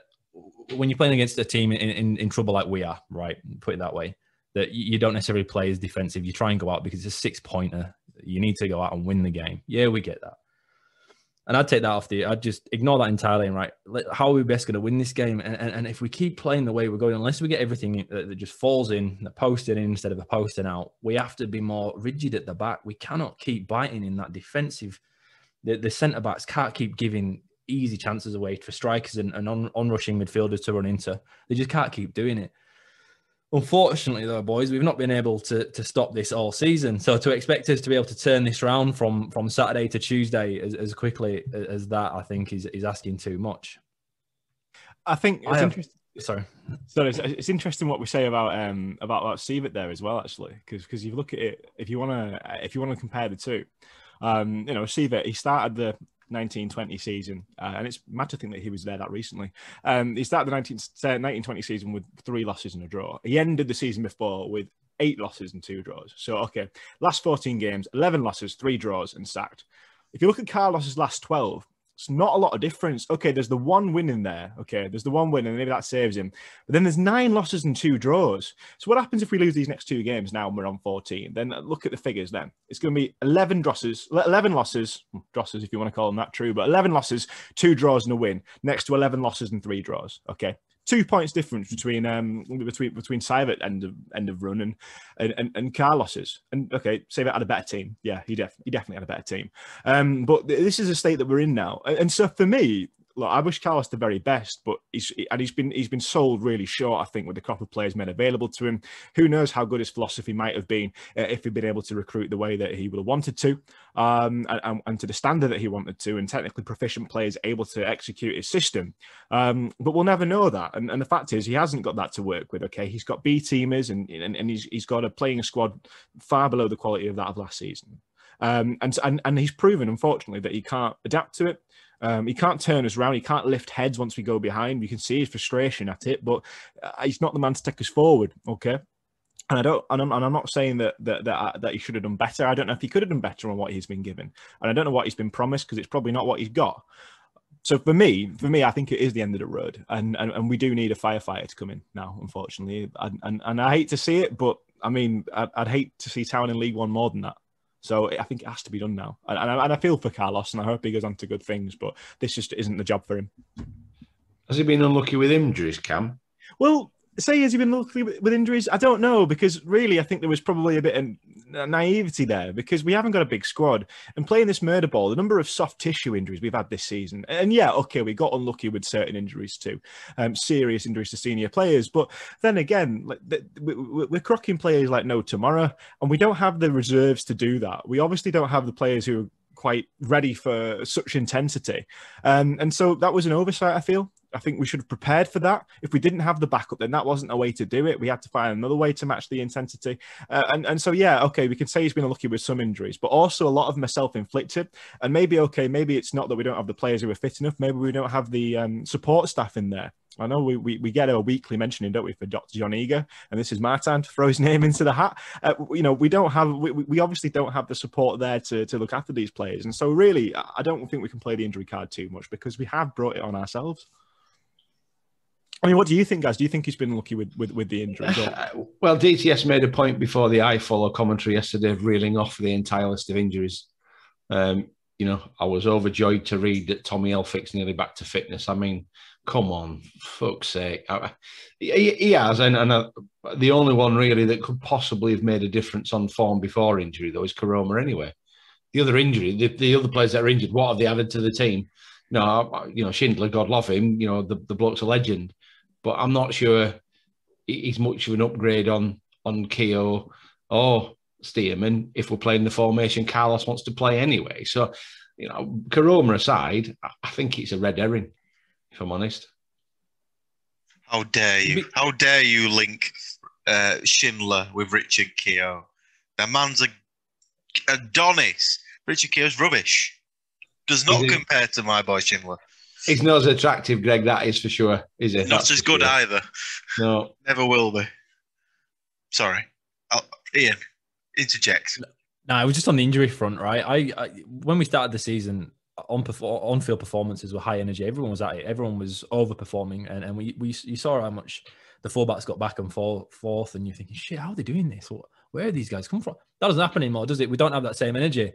when you're playing against a team in trouble like we are, right, put it that way, that you don't necessarily play as defensive. You try and go out because it's a 6-pointer. You need to go out and win the game. Yeah, we get that. And I'd take that off I'd just ignore that entirely and how are we best going to win this game? And if we keep playing the way we're going, unless we get everything that just falls in, the posting in instead of a posting out, we have to be more rigid at the back. We cannot keep biting in that defensive. The centre-backs can't keep giving easy chances away for strikers and on-rushing midfielders to run into. They just can't keep doing it. Unfortunately, though, boys, we've not been able to stop this all season. So to expect us to be able to turn this round from Saturday to Tuesday as quickly as that, I think is asking too much. I think it's interesting. Sorry, it's interesting what we say about Sievert there as well, actually, because you look at it, if you want to compare the two, Sievert, he started the 1920 season, and it's mad to think that he was there that recently. He started the 1920 season with 3 losses and a draw. He ended the season before with 8 losses and 2 draws. So, okay, last 14 games, 11 losses, 3 draws, and sacked. If you look at Carlos's last 12, it's not a lot of difference. Okay, there's the 1 win in there. Okay, there's the 1 win, and maybe that saves him. But then there's 9 losses and 2 draws. So what happens if we lose these next 2 games now and we're on 14? Then look at the figures then. It's going to be 11 losses, if you want to call them that, true, but 11 losses, 2 draws and a win, next to 11 losses and 3 draws. Okay. 2 points difference between Seivert end of run and Carlos's. And okay, Seivert had a better team. Yeah, he definitely had a better team. But this is a state that we're in now. And so for me, look, I wish Carlos the very best, but he's been sold really short, I think, with the crop of players made available to him. Who knows how good his philosophy might have been if he'd been able to recruit the way that he would have wanted to, and to the standard that he wanted to, and technically proficient players able to execute his system. But we'll never know that. And the fact is, he hasn't got that to work with. Okay, he's got B-teamers, and he's got a playing squad far below the quality of that of last season. And he's proven, unfortunately, that he can't adapt to it. He can't turn us around. He can't lift heads once we go behind. You can see his frustration at it, but he's not the man to take us forward. Okay, and I'm not saying that he should have done better. I don't know if he could have done better on what he's been given, and I don't know what he's been promised, because it's probably not what he's got. So for me, I think it is the end of the road, and we do need a firefighter to come in now, unfortunately. And I hate to see it, but I mean, I'd hate to see Town in League One more than that. So I think it has to be done now. And I feel for Carlos, and I hope he goes on to good things, but this just isn't the job for him. Has he been unlucky with injuries, Cam? Well, has he been unlucky with injuries? I don't know, because really I think there was probably a bit of naivety there, because we haven't got a big squad. And playing this murder ball, the number of soft tissue injuries we've had this season, and yeah, okay, we got unlucky with certain injuries too, serious injuries to senior players. But then again, we're crocking players like no tomorrow, and we don't have the reserves to do that. We obviously don't have the players who are quite ready for such intensity. And so that was an oversight, I feel. I think we should have prepared for that. If we didn't have the backup, then that wasn't a way to do it. We had to find another way to match the intensity. And so, yeah, okay, we can say he's been unlucky with some injuries, but also a lot of them are self-inflicted. And maybe it's not that we don't have the players who are fit enough. Maybe we don't have the support staff in there. I know we get a weekly mentioning, don't we, for Dr. John Eager, and this is my time to throw his name into the hat. We obviously don't have the support there to look after these players, and so really, I don't think we can play the injury card too much because we have brought it on ourselves. I mean, what do you think, guys? Do you think he's been lucky with the injuries? Well, DTS made a point before the I Follow commentary yesterday of reeling off the entire list of injuries. I was overjoyed to read that Tommy Elphick's nearly back to fitness. I mean, come on, fuck's sake. He has, and the only one really that could possibly have made a difference on form before injury, though, is Karoma anyway. The other injury, the other players that are injured, what have they added to the team? No, Schindler, God love him, the bloke's a legend. But I'm not sure he's much of an upgrade on Kaye or Stearman if we're playing the formation Carlos wants to play anyway. So, Karoma aside, I think it's a red herring, if I'm honest. How dare you? How dare you link Schindler with Richard Keogh? The man's a Adonis. Richard Keogh's rubbish. Does not compare to my boy Schindler. He's not as attractive, Greg, that is for sure, is it? Not as good either. No. Never will be. Sorry. Ian, interject. No, it was just on the injury front, right? I when we started the season, on-field performances were high energy. Everyone was at it. Everyone was overperforming. And you saw how much the fullbacks got back and forth, and you're thinking, shit, how are they doing this? Where are these guys come from? That doesn't happen anymore, does it? We don't have that same energy.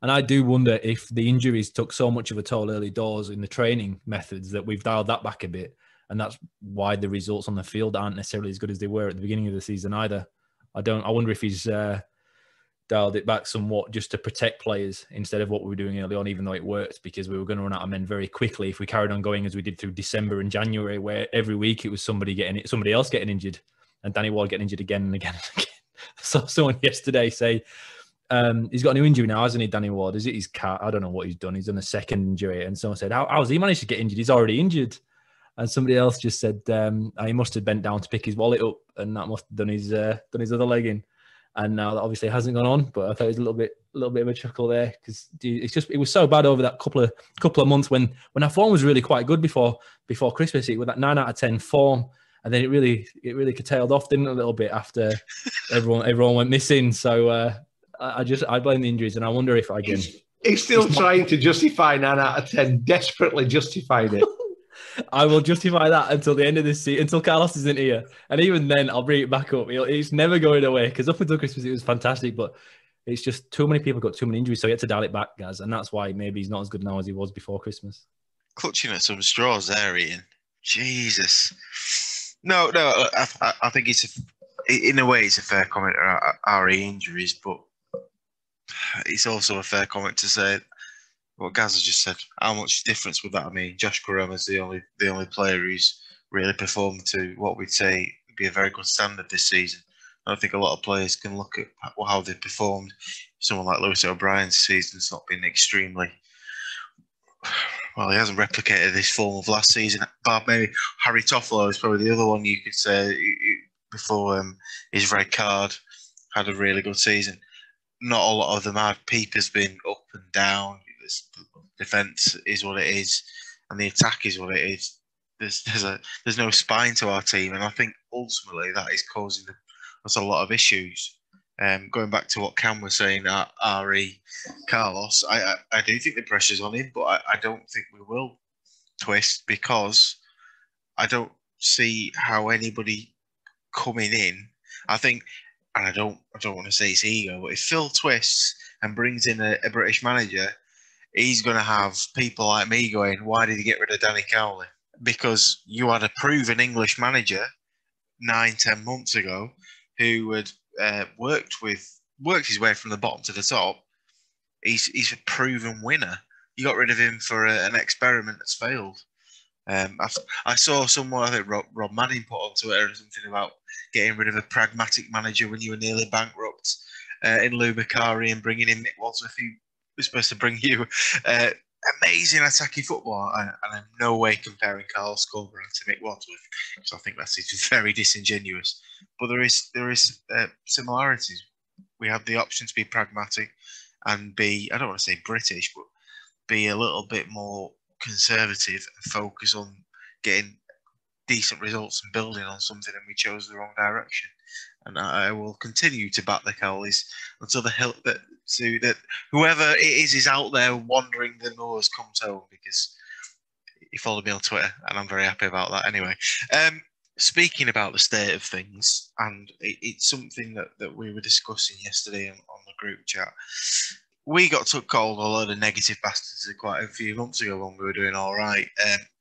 And I do wonder if the injuries took so much of a toll early doors in the training methods that we've dialed that back a bit. And that's why the results on the field aren't necessarily as good as they were at the beginning of the season either. I wonder if he's dialed it back somewhat just to protect players instead of what we were doing early on, even though it worked, because we were going to run out of men very quickly if we carried on going as we did through December and January, where every week it was somebody else getting injured, and Danny Ward getting injured again and again and again. I saw someone yesterday say, he's got a new injury now, hasn't he, Danny Ward? Is it his cat? I don't know what he's done. He's done a second injury. And someone said, how's he managed to get injured? He's already injured. And somebody else just said he must have bent down to pick his wallet up, and that must have done his other leg in. And now that obviously hasn't gone on, but I thought it was a little bit of a chuckle there, because it was so bad over that couple of months when our form was really quite good before Christmas. It was that 9 out of 10 form, and then it really curtailed off, didn't it, a little bit after everyone went missing. So I blame the injuries, and I wonder if again he's still trying to justify 9 out of 10, desperately justifying it. I will justify that until the end of this season, until Carlos isn't here, and even then I'll bring it back up. It's never going away, because up until Christmas it was fantastic, but it's just too many people got too many injuries, so he had to dial it back, guys, and that's why maybe he's not as good now as he was before Christmas. Clutching at some straws there, Ian. Jesus. No, I think in a way it's a fair comment on our injuries, but it's also a fair comment to say what Gaz has just said. How much difference would that mean? Josh Karoma's the only player who's really performed to what we'd say would be a very good standard this season. I don't think a lot of players can look at how they've performed. Someone like Lewis O'Brien's season's not been extremely well. He hasn't replicated this form of last season. But maybe Harry Toffolo is probably the other one you could say before his red card had a really good season. Not a lot of them have. Peeper's been up and down. Defence is what it is, and the attack is what it is. There's no spine to our team, and I think ultimately that is causing us a lot of issues. Going back to what Cam was saying, Ari, Carlos, I do think the pressure's on him, but I don't think we will twist, because I don't see how anybody coming in. I think, and I don't want to say it's ego, but if Phil twists and brings in a British manager, he's going to have people like me going, why did he get rid of Danny Cowley? Because you had a proven English manager 9-10 months ago who had worked his way from the bottom to the top. He's a proven winner. You got rid of him for an experiment that's failed. I saw someone, I think Rob Manning put on Twitter something about getting rid of a pragmatic manager when you were nearly bankrupt in Lou Bakari, and bringing in Nick Wadsworth, who was supposed to bring you amazing attacking football, and I'm no way comparing Carl Scarborough to Mick Wadsworth, because I think that's very disingenuous. But there is similarities. We have the option to be pragmatic and be, I don't want to say British, but be a little bit more conservative and focus on getting decent results and building on something, and we chose the wrong direction. And I will continue to back the Cowleys until that whoever it is out there wandering the moors comes home, because he followed me on Twitter and I'm very happy about that anyway. Speaking about the state of things, and it's something that we were discussing yesterday on the group chat. We got took called a load of negative bastards quite a few months ago when we were doing all right.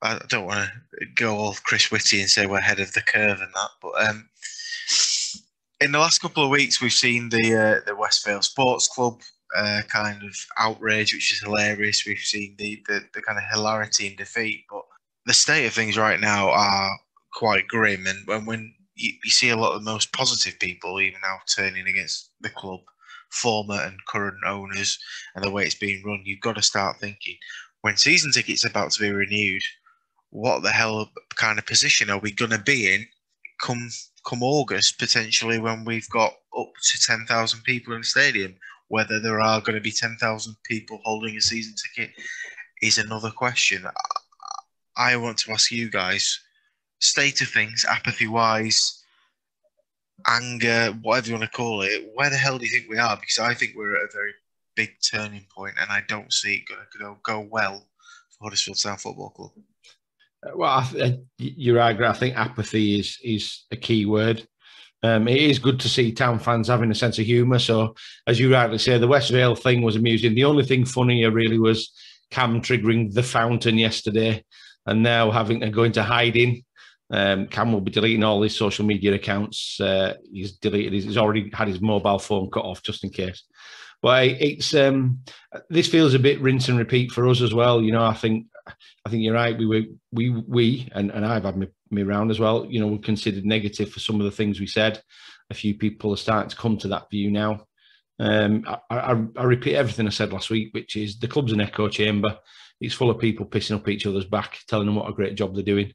I don't want to go all Chris Whitty and say we're ahead of the curve and that, but in the last couple of weeks we've seen the West Vale Sports Club kind of outrage, which is hilarious. We've seen the kind of hilarity in defeat, but the state of things right now are quite grim. And when you see a lot of the most positive people even now turning against the club, former and current owners, and the way it's being run, you've got to start thinking, when season tickets are about to be renewed, what the hell kind of position are we going to be in come August, potentially, when we've got up to 10,000 people in the stadium? Whether there are going to be 10,000 people holding a season ticket is another question. I want to ask you guys, state of things, apathy-wise, anger, whatever you want to call it, where the hell do you think we are? Because I think we're at a very big turning point, and I don't see it going to go well for Huddersfield Town Football Club. Well, you're right, Greg. I think apathy is a key word. It is good to see town fans having a sense of humour. So, as you rightly say, the West Vale thing was amusing. The only thing funnier really was Cam triggering the fountain yesterday, and now having to go into hiding. Cam will be deleting all his social media accounts. He's already had his mobile phone cut off just in case. But it's this feels a bit rinse and repeat for us as well. You know, I think you're right. We and I've had me round as well. You know, we're considered negative for some of the things we said. A few people are starting to come to that view now. I repeat everything I said last week, which is the club's an echo chamber. It's full of people pissing up each other's back, telling them what a great job they're doing.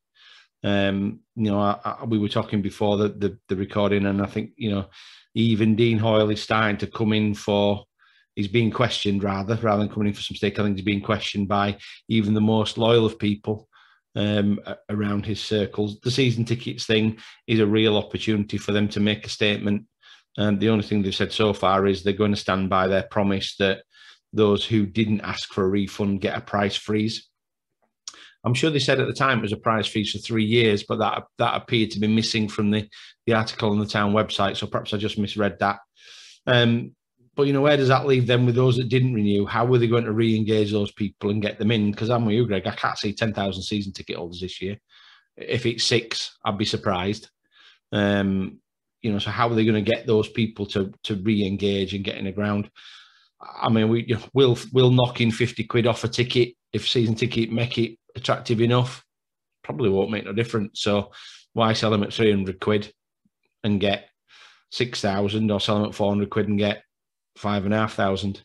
You know, we were talking before the recording, and I think, you know, even Dean Hoyle is starting to come in for. He's being questioned rather than coming in for some stake. I think he's being questioned by even the most loyal of people around his circles. The season tickets thing is a real opportunity for them to make a statement. And the only thing they've said so far is they're going to stand by their promise that those who didn't ask for a refund get a price freeze. I'm sure they said at the time it was a price freeze for 3 years, but that appeared to be missing from the article on the town website. So perhaps I just misread that. But, you know, where does that leave them with those that didn't renew? How were they going to re-engage those people and get them in? Because I'm with you, Greg. I can't see 10,000 season ticket holders this year. If it's 6, I'd be surprised. You know, so how are they going to get those people to re-engage and get in the ground? I mean, we'll knock in 50 quid off a ticket if season ticket make it attractive enough. Probably won't make no difference. So why sell them at 300 quid and get 6,000, or sell them at 400 quid and get 5,500?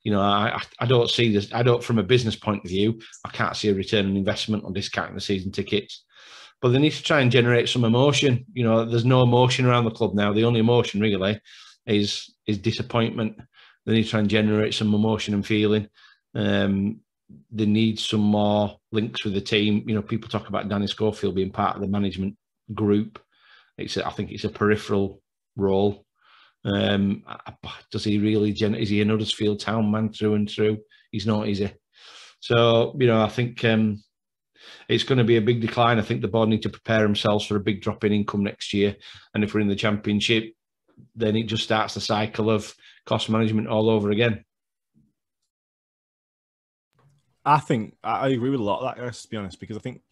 You know, I don't see this. From a business point of view, I can't see a return on investment on discounting the season tickets. But they need to try and generate some emotion. You know, there's no emotion around the club now. The only emotion really is disappointment. They need to try and generate some emotion and feeling. They need some more links with the team. You know, people talk about Danny Schofield being part of the management group. I think it's a peripheral role. Does he really? Is he an Huddersfield Town man through and through? He's not, is he? So, you know, I think it's going to be a big decline. I think the board need to prepare themselves for a big drop in income next year. And if we're in the Championship, then it just starts the cycle of cost management all over again. I think I agree with a lot of that, guys, to be honest, because I think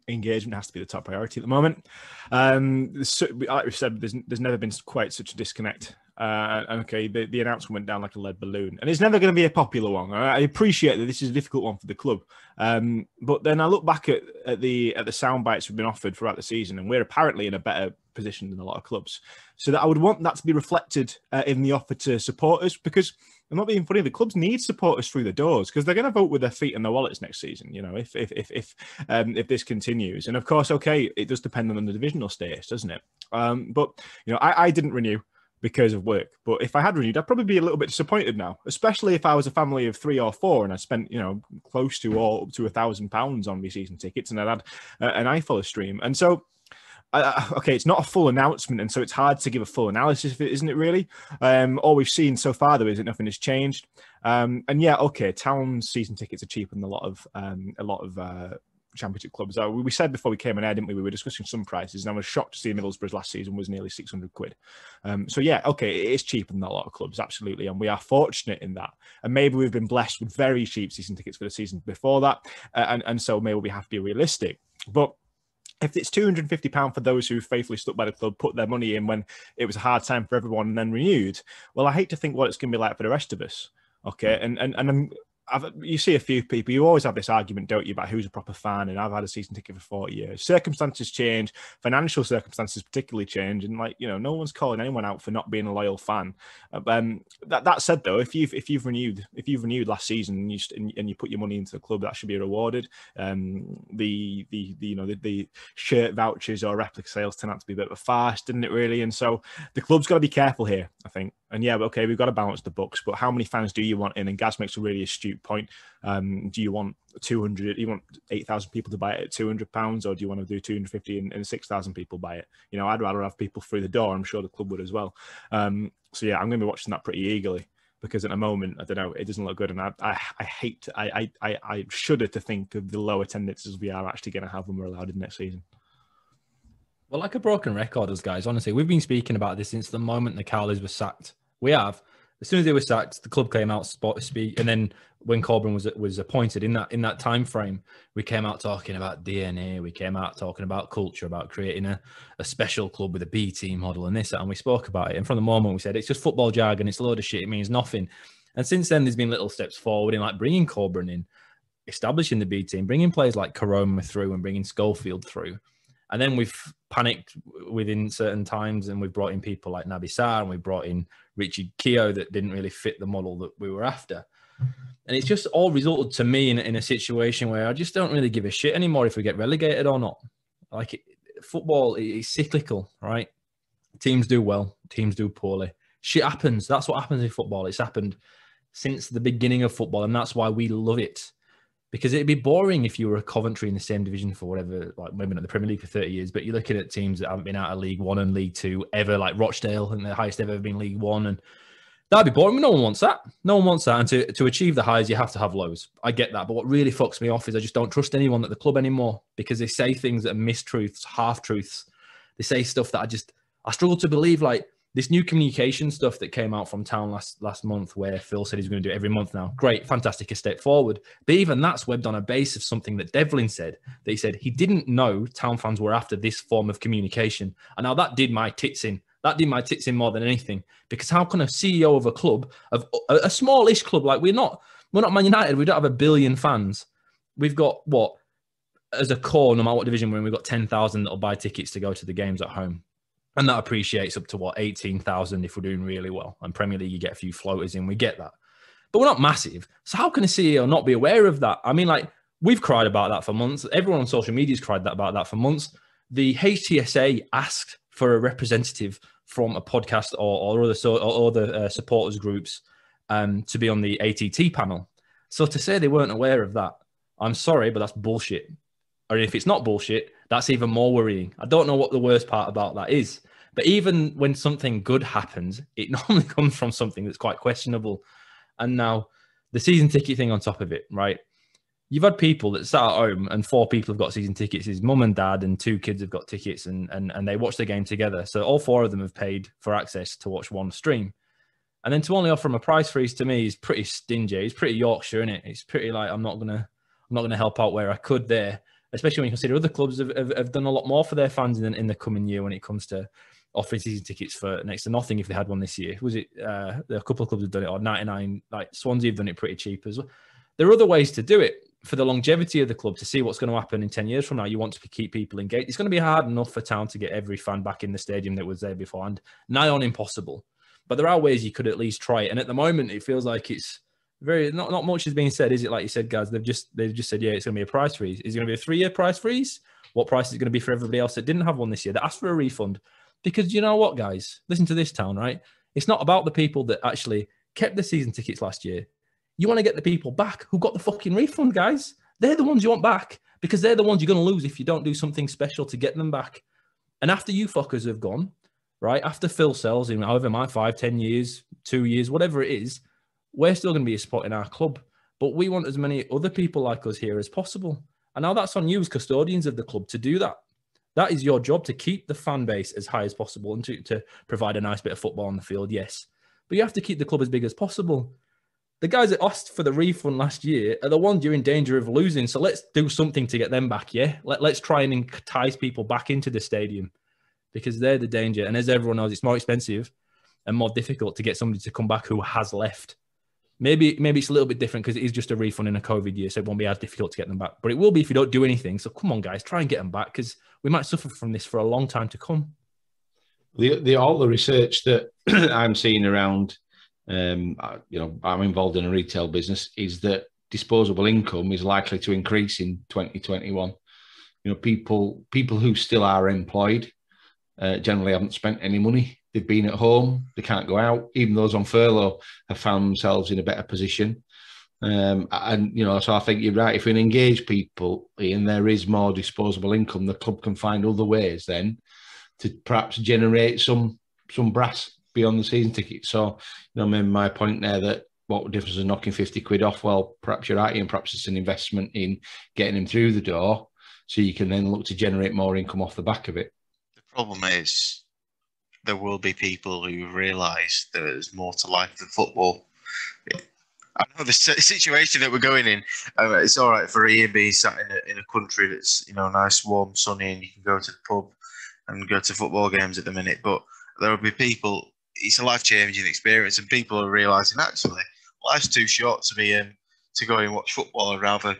engagement has to be the top priority at the moment. Like we said, there's never been quite such a disconnect. And okay, the announcement went down like a lead balloon, and it's never going to be a popular one. I appreciate that this is a difficult one for the club, but then I look back at the sound bites we've been offered throughout the season, and we're apparently in a better position in a lot of clubs. So that I would want that to be reflected in the offer to supporters, because I'm not being funny. The clubs need supporters through the doors because they're going to vote with their feet and their wallets next season. You know, if this continues, and of course, okay, it does depend on the divisional status, doesn't it? But you know, I didn't renew because of work. But if I had renewed, I'd probably be a little bit disappointed now, especially if I was a family of 3 or 4 and I spent, you know, close to or up to £1,000 on my season tickets, and I'd had an iFollow stream, and so. Okay, it's not a full announcement, and so it's hard to give a full analysis of it, isn't it, really? All we've seen so far, though, is that nothing has changed. And yeah, okay, Town's season tickets are cheaper than a lot of Championship clubs. We said before we came on air, didn't we? We were discussing some prices, and I was shocked to see Middlesbrough's last season was nearly 600 quid. So yeah, okay, it is cheaper than a lot of clubs, absolutely, and we are fortunate in that. And maybe we've been blessed with very cheap season tickets for the season before that, and so maybe we have to be realistic. But if it's £250 for those who faithfully stuck by the club, put their money in when it was a hard time for everyone, and then renewed, well, I hate to think what it's going to be like for the rest of us. Okay, and you see a few people, you always have this argument, don't you, about who's a proper fan, and I've had a season ticket for 40 years. Circumstances change, financial circumstances particularly change, and like, you know, no one's calling anyone out for not being a loyal fan. That said, though, if you've renewed last season and you put your money into the club, that should be rewarded. The shirt vouchers or replica sales turned out to be a bit of a farce, didn't it, really? And so the club's got to be careful here, I think. And yeah, okay, we've got to balance the books, but how many fans do you want in? And Gaz makes a really astute point. Do you want 200? You want 8,000 people to buy it at £200, or do you want to do 250 and 6,000 people buy it? You know, I'd rather have people through the door. I'm sure the club would as well. So yeah, I'm going to be watching that pretty eagerly, because at the moment, I don't know, it doesn't look good, and I shudder to think of the low attendances we are actually going to have when we're allowed in next season. Well, like a broken record, us guys, honestly, we've been speaking about this since the moment the Cowleys were sacked. We have. As soon as they were sacked, the club came out to speak, and then when Corbyn was appointed in that time frame, we came out talking about DNA, we came out talking about culture, about creating a special club with a B team model and this, and we spoke about it. And from the moment we said it's just football jargon, it's a load of shit, it means nothing. And since then, there's been little steps forward in like bringing Corbyn in, establishing the B team, bringing players like Karoma through, and bringing Schofield through. And then we've panicked within certain times, and we've brought in people like Naby Sarr, and we brought in Richie Keogh that didn't really fit the model that we were after. And it's just all resulted to me in a situation where I just don't really give a shit anymore if we get relegated or not. Like, football is cyclical, right? Teams do well, teams do poorly. Shit happens. That's what happens in football. It's happened since the beginning of football, and that's why we love it. Because it'd be boring if you were a Coventry in the same division for whatever, like maybe not the Premier League for 30 years, but you're looking at teams that haven't been out of League One and League Two ever, like Rochdale, and the highest they've ever been League One. And that'd be boring. No one wants that. No one wants that. And to achieve the highs, you have to have lows. I get that. But what really fucks me off is I just don't trust anyone at the club anymore, because they say things that are mistruths, half-truths. They say stuff that I struggle to believe, like this new communication stuff that came out from Town last month, where Phil said he's going to do it every month now. Great, fantastic, a step forward. But even that's webbed on a base of something that Devlin said. That he said he didn't know Town fans were after this form of communication. And now that did my tits in. That did my tits in more than anything. Because how can a CEO of a club, of a smallish club, like we're not Man United, we don't have 1 billion fans. We've got, what, as a core, no matter what division we're in, we've got 10,000 that'll buy tickets to go to the games at home. And that appreciates up to, what, 18,000 if we're doing really well. And Premier League, you get a few floaters in, we get that. But we're not massive. So how can a CEO not be aware of that? I mean, like, we've cried about that for months. Everyone on social media has cried about that for months. The HTSA asked for a representative from a podcast or other supporters groups to be on the ATT panel. So to say they weren't aware of that, I'm sorry, but that's bullshit. Or if it's not bullshit, that's even more worrying. I don't know what the worst part about that is. But even when something good happens, it normally comes from something that's quite questionable. And now the season ticket thing on top of it, right? You've had people that sat at home and 4 people have got season tickets. His mum and dad and 2 kids have got tickets, and they watch the game together. So all 4 of them have paid for access to watch one stream. And then to only offer them a price freeze, to me, is pretty stingy. It's pretty Yorkshire, isn't it? It's pretty like, I'm not gonna help out where I could there. Especially when you consider other clubs have done a lot more for their fans in the coming year when it comes to offering season tickets for next to nothing if they had one this year. Was it a couple of clubs have done it, or 99, like Swansea have done it pretty cheap as well. There are other ways to do it, for the longevity of the club, to see what's going to happen in 10 years from now, you want to keep people engaged. It's going to be hard enough for Town to get every fan back in the stadium that was there beforehand. Nigh on impossible. But there are ways you could at least try it. And at the moment, it feels like it's very not much is being said, is it? Like you said, guys, they've just said, yeah, it's going to be a price freeze. Is it going to be a 3-year price freeze? What price is it going to be for everybody else that didn't have one this year? They asked for a refund. Because you know what, guys? Listen to this, Town, right? It's not about the people that actually kept the season tickets last year. You want to get the people back who got the fucking refund, guys. They're the ones you want back, because they're the ones you're going to lose if you don't do something special to get them back. And after you fuckers have gone, right, after Phil sells in however my 5, 10 years, 2 years, whatever it is, we're still going to be a spot in our club. But we want as many other people like us here as possible. And now that's on you as custodians of the club to do that. That is your job, to keep the fan base as high as possible and to provide a nice bit of football on the field, yes. But you have to keep the club as big as possible. The guys that asked for the refund last year are the ones you're in danger of losing. So let's do something to get them back, yeah? Let's try and entice people back into the stadium, because they're the danger. And as everyone knows, it's more expensive and more difficult to get somebody to come back who has left. Maybe it's a little bit different because it is just a refund in a COVID year, so it won't be as difficult to get them back. But it will be if you don't do anything. So come on, guys, try and get them back, because we might suffer from this for a long time to come. All the research that I'm seeing around, I'm involved in a retail business, is that disposable income is likely to increase in 2021. People who still are employed generally haven't spent any money. They've been at home. They can't go out. Even those on furlough have found themselves in a better position. So I think you're right. If we engage people and there is more disposable income, the club can find other ways then to perhaps generate some brass beyond the season ticket. So, maybe my point there, that what difference is knocking 50 quid off? Well, perhaps you're right, and perhaps it's an investment in getting him through the door, so you can then look to generate more income off the back of it. The problem is, there will be people who realise there's more to life than football. I know the situation that we're going in. It's all right for Ian being sat in a country that's nice, warm, sunny, and you can go to the pub and go to football games at the minute. But there will be people. It's a life-changing experience, and people are realising actually life's too short to be to go and watch football. I'd rather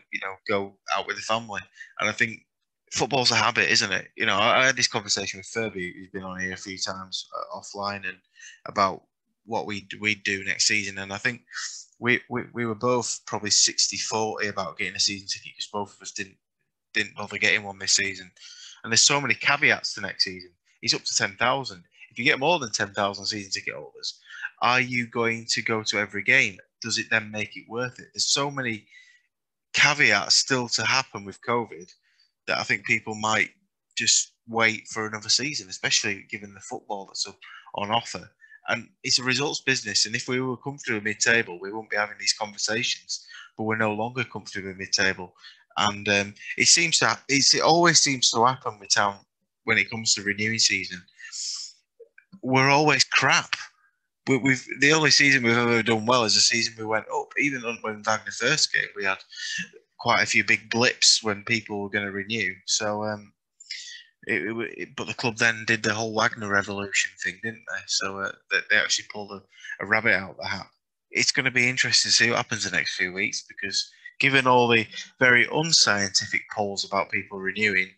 go out with the family. And I think football's a habit, isn't it? I had this conversation with Furby, who's been on here a few times offline, and about what we do next season. And I think we were both probably 60-40 about getting a season ticket, because both of us didn't bother getting one this season. And there's so many caveats to next season. It's up to 10,000. If you get more than 10,000 season ticket holders, are you going to go to every game? Does it then make it worth it? There's so many caveats still to happen with COVID that I think people might just wait for another season, especially given the football that's on offer. And it's a results business. And if we were comfortable mid-table, we wouldn't be having these conversations. But we're no longer comfortable mid-table. And it always seems to happen with Town when it comes to renewing season. We're always crap. The only season we've ever done well is the season we went up. Even when Wagner first came, we had quite a few big blips when people were going to renew. So, but the club then did the whole Wagner revolution thing, didn't they? So they actually pulled a rabbit out of the hat. It's going to be interesting to see what happens the next few weeks, because given all the very unscientific polls about people renewing,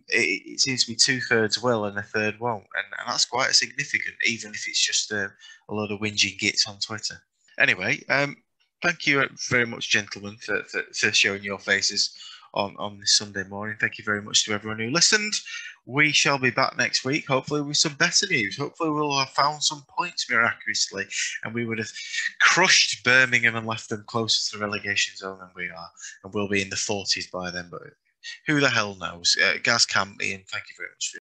it seems to be 2/3 will and 1/3 won't, and that's quite significant, even if it's just a load of whinging gits on Twitter. Anyway, thank you very much, gentlemen, for showing your faces on this Sunday morning. Thank you very much to everyone who listened. We shall be back next week, hopefully with some better news. Hopefully we'll have found some points miraculously, and we would have crushed Birmingham and left them closer to the relegation zone than we are, and we'll be in the 40s by then. But who the hell knows? Gaz Camp, Ian, thank you very much for